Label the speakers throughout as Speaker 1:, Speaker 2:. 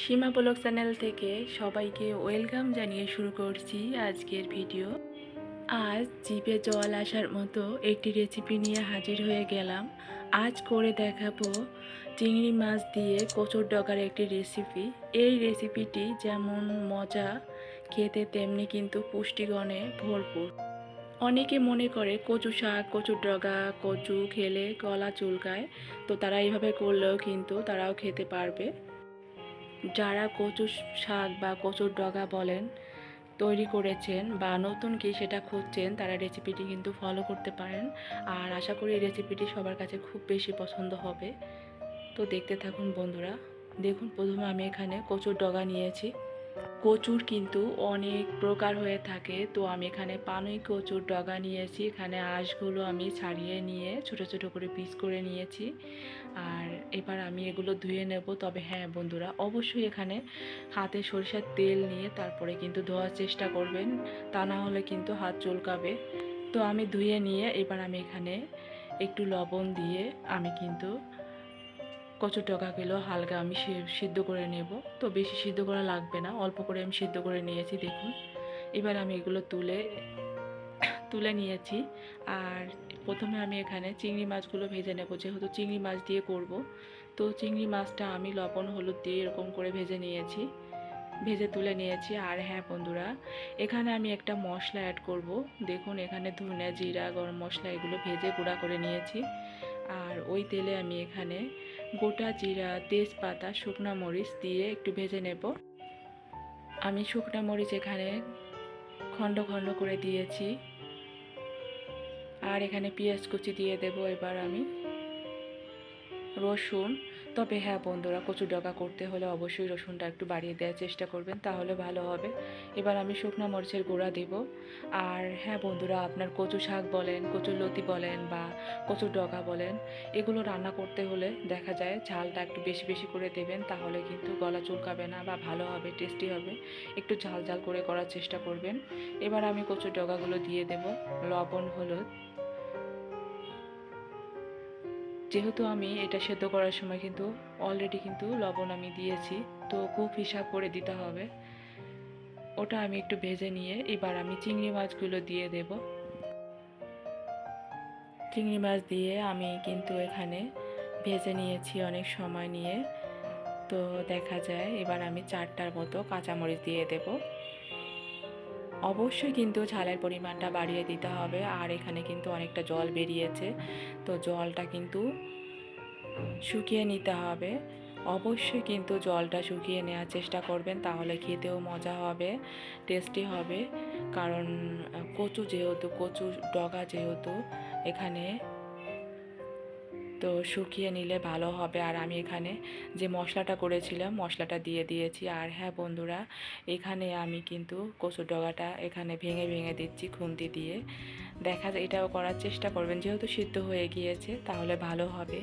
Speaker 1: সীমা blog channel থেকে সবাইকে welcome জানিয়ে শুরু করছি আজকের ভিডিও। আজ জিভে জল আসার মতো একটি রেসিপি নিয়ে হাজির হয়ে গেলাম। আজ করে দেখাবো চিংড়ি মাছ দিয়ে কচুর ডগার একটি রেসিপি। এই রেসিপিটি যেমন মজা খেতে, তেমনি কিন্তু পুষ্টিগুণে ভরপুর। অনেকে মনে করে কচু শাক, কচুর ডগা, কচু খেলে গলা চুলকায়, তো তারা এইভাবে করলেও কিন্তু তারাও খেতে পারবে। যারা কচু শাক বা কচুর ডগা বলেন তৈরি করেছেন বা নতুন কি সেটা খুঁজছেন, তারা রেসিপিটি কিন্তু ফলো করতে পারেন। আর আশা করি এই রেসিপিটি সবার কাছে খুব বেশি পছন্দ হবে। তো দেখতে থাকুন বন্ধুরা। দেখুন, প্রথমে আমি এখানে কচুর ডগা নিয়েছি। কচুর কিন্তু অনেক প্রকার হয়ে থাকে, তো আমি এখানে পানুই কচুর ডগা নিয়েছি। এখানে আঁশগুলো আমি ছাড়িয়ে নিয়ে ছোট ছোট করে পিস করে নিয়েছি। আর এবার আমি এগুলো ধুয়ে নেব। তবে হ্যাঁ বন্ধুরা, অবশ্যই এখানে হাতে সরিষার তেল নিয়ে তারপরে কিন্তু ধোয়ার চেষ্টা করবেন, তা না হলে কিন্তু হাত চুলকাবে। তো আমি ধুয়ে নিয়ে এবার আমি এখানে একটু লবণ দিয়ে আমি কিন্তু কচুর ডগাগুলো হালকা আমি সিদ্ধ করে নেব। তো বেশি সিদ্ধ করা লাগবে না, অল্প করে আমি সিদ্ধ করে নিয়েছি। দেখুন, এবার আমি এগুলো তুলে নিয়েছি। আর প্রথমে আমি এখানে চিংড়ি মাছগুলো ভেজে নেব, যেহেতু চিংড়ি মাছ দিয়ে করব। তো চিংড়ি মাছটা আমি লবণ হলুদ দিয়ে এরকম করে ভেজে তুলে নিয়েছি। আর হ্যাঁ বন্ধুরা, এখানে আমি একটা মশলা অ্যাড করব। দেখুন, এখানে ধনে, জিরা, গরম মশলা এগুলো ভেজে গুঁড়া করে নিয়েছি। আর ওই তেলে আমি এখানে গোটা জিরা, তেজপাতা, শুকনো মরিচ দিয়ে একটু ভেজে নেব। আমি শুকনো মরিচ এখানে খণ্ড খণ্ড করে দিয়েছি। আর এখানে পেঁয়াজ কুচি দিয়ে দেব এবার আমি, রসুন। তবে হ্যাঁ বন্ধুরা, কচুর ডগা করতে হলে অবশ্যই রসুনটা একটু বাড়িয়ে দেওয়ার চেষ্টা করবেন, তাহলে ভালো হবে। এবার আমি শুকনো মরিচের গুঁড়া দিব। আর হ্যাঁ বন্ধুরা, আপনার কচু শাক বলেন, কচুর লতি বলেন বা কচুর ডগা বলেন, এগুলো রান্না করতে হলে দেখা যায় ঝালটা একটু বেশি বেশি করে দেবেন, তাহলে কিন্তু গলা চুলকাবে না বা ভালো হবে, টেস্টি হবে। একটু ঝাল ঝাল করে করার চেষ্টা করবেন। এবার আমি কচুর ডগাগুলো দিয়ে দেব, লবণ হলুদ। যেহেতু আমি এটা সেদ্ধ করার সময় কিন্তু অলরেডি কিন্তু লবণ আমি দিয়েছি, তো খুব হিসাব করে দিতে হবে। ওটা আমি একটু ভেজে নিয়ে এবার আমি চিংড়ি মাছগুলো দিয়ে দেব। চিংড়ি মাছ দিয়ে আমি কিন্তু এখানে ভেজে নিয়েছি অনেক সময় নিয়ে। তো দেখা যায় এবার আমি 4টার মতো কাঁচামরিচ দিয়ে দেব। অবশ্যই কিন্তু ঝালের পরিমাণটা বাড়িয়ে দিতে হবে। আর এখানে কিন্তু অনেকটা জল বেরিয়েছে, তো জলটা কিন্তু শুকিয়ে নিতে হবে। অবশ্যই কিন্তু জলটা শুকিয়ে নেওয়ার চেষ্টা করবেন, তাহলে খেতেও মজা হবে, টেস্টি হবে। কারণ কচু ডগা যেহেতু এখানে, তো শুকিয়ে নিলে ভালো হবে। আর আমি এখানে যে মশলাটা করেছিলাম মশলাটা দিয়ে দিয়েছি। আর হ্যাঁ বন্ধুরা, এখানে আমি কিন্তু কচুর ডগাটা এখানে ভেঙে ভেঙে দিচ্ছি খুন্তি দিয়ে। দেখা যায় এটাও করার চেষ্টা করবেন, যেহেতু সিদ্ধ হয়ে গিয়েছে তাহলে ভালো হবে।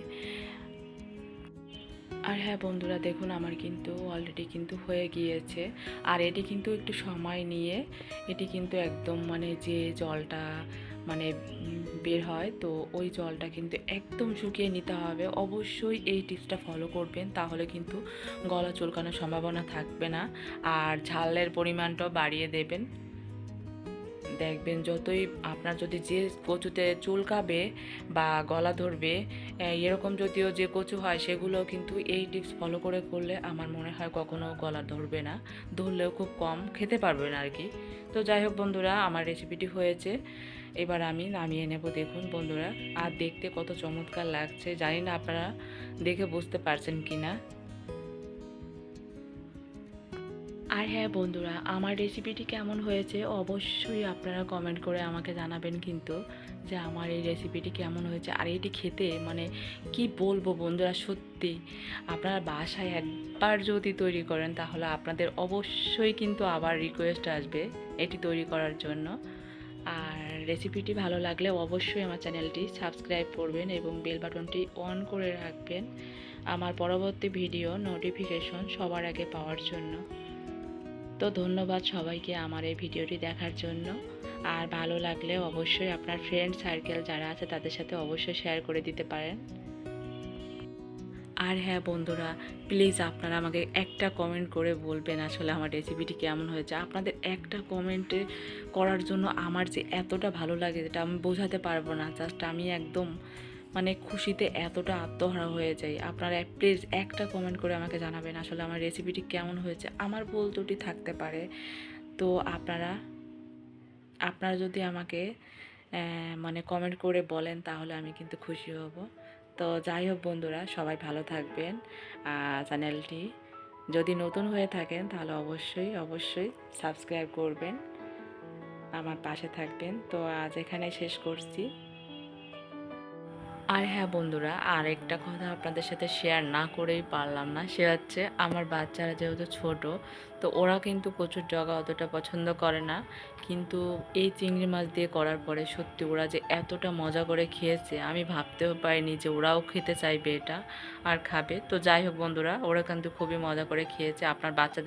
Speaker 1: আর হ্যাঁ বন্ধুরা, দেখুন আমার কিন্তু অলরেডি কিন্তু হয়ে গিয়েছে। আর এটি কিন্তু একটু সময় নিয়ে, এটি কিন্তু একদম মানে যে জলটা মানে বের হয়, তো ওই জলটা কিন্তু একদম শুকিয়ে নিতে হবে। অবশ্যই এই টিপসটা ফলো করবেন, তাহলে কিন্তু গলা চুলকানোর সম্ভাবনা থাকবে না। আর ঝালের পরিমাণটাও বাড়িয়ে দেবেন। দেখবেন যতই আপনার যদি যে কচুতে চুলকাবে বা গলা ধরবে, এরকম যদিও যে কচু হয় সেগুলো কিন্তু এই টিপস ফলো করে করলে আমার মনে হয় কখনো গলা ধরবে না, ধরলেও খুব কম খেতে পারবেন আর কি। তো যাই হোক বন্ধুরা, আমার রেসিপিটি হয়েছে, এবার আমি নামিয়ে নেব। দেখুন বন্ধুরা, আর দেখতে কত চমৎকার লাগছে, জানি না আপনারা দেখে বুঝতে পারছেন কি না। আর হ্যাঁ বন্ধুরা, আমার রেসিপিটি কেমন হয়েছে অবশ্যই আপনারা কমেন্ট করে আমাকে জানাবেন কিন্তু, যে আমার এই রেসিপিটি কেমন হয়েছে। আর এটি খেতে মানে কি বলবো বন্ধুরা, সত্যি আপনারা বাসায় একবার যদি তৈরি করেন তাহলে আপনাদের অবশ্যই কিন্তু আবার রিকোয়েস্ট আসবে এটি তৈরি করার জন্য। আর রেসিপিটি ভালো লাগলে অবশ্যই আমার চ্যানেলটি সাবস্ক্রাইব করবেন এবং বেল বাটনটি অন করে রাখবেন আমার পরবর্তী ভিডিও নোটিফিকেশন সবার আগে পাওয়ার জন্য। তো ধন্যবাদ সবাইকে আমার এই ভিডিওটি দেখার জন্য। আর ভালো লাগলে অবশ্যই আপনার ফ্রেন্ড সার্কেল যারা আছে তাদের সাথে অবশ্যই শেয়ার করে দিতে পারেন। আর হ্যাঁ বন্ধুরা, প্লিজ আপনারা আমাকে একটা কমেন্ট করে বলবেন আসলে আমার রেসিপিটি কেমন হয়েছে। আপনাদের একটা কমেন্টে করার জন্য আমার যে এতটা ভালো লাগে যেটা আমি বোঝাতে পারবো না। জাস্ট আমি একদম মানে খুশিতে এতটা আত্মহারা হয়ে যাই। আপনারা প্লিজ একটা কমেন্ট করে আমাকে জানাবেন আসলে আমার রেসিপিটি কেমন হয়েছে। আমার ভুল ত্রুটি থাকতে পারে, তো আপনারা যদি আমাকে মানে কমেন্ট করে বলেন তাহলে আমি কিন্তু খুশি হব। তো যাই হোক বন্ধুরা, সবাই ভালো থাকবেন। চ্যানেলটি যদি নতুন হয়ে থাকেন তাহলে অবশ্যই অবশ্যই সাবস্ক্রাইব করবেন, আমার পাশে থাকবেন। তো আজ এখানে শেষ করছি। আর হ্যাঁ বন্ধুরা, আরেকটা কথা আপনাদের সাথে শেয়ার না করেই পারলাম না, সে হচ্ছে আমার বাচ্চারা যেহেতু ছোট, তো ওরা কিন্তু কচুর ডগা অতটা পছন্দ করে না, কিন্তু এই চিংড়ি মাছ দিয়ে করার পরে সত্যি ওরা যে এতটা মজা করে খেয়েছে আমি ভাবতেও পারিনি যে ওরাও খেতে চাইবে এটা আর খাবে। তো যাই হোক বন্ধুরা, ওরা কিন্তু খুবই মজা করে খেয়েছে। আপনার বাচ্চাদের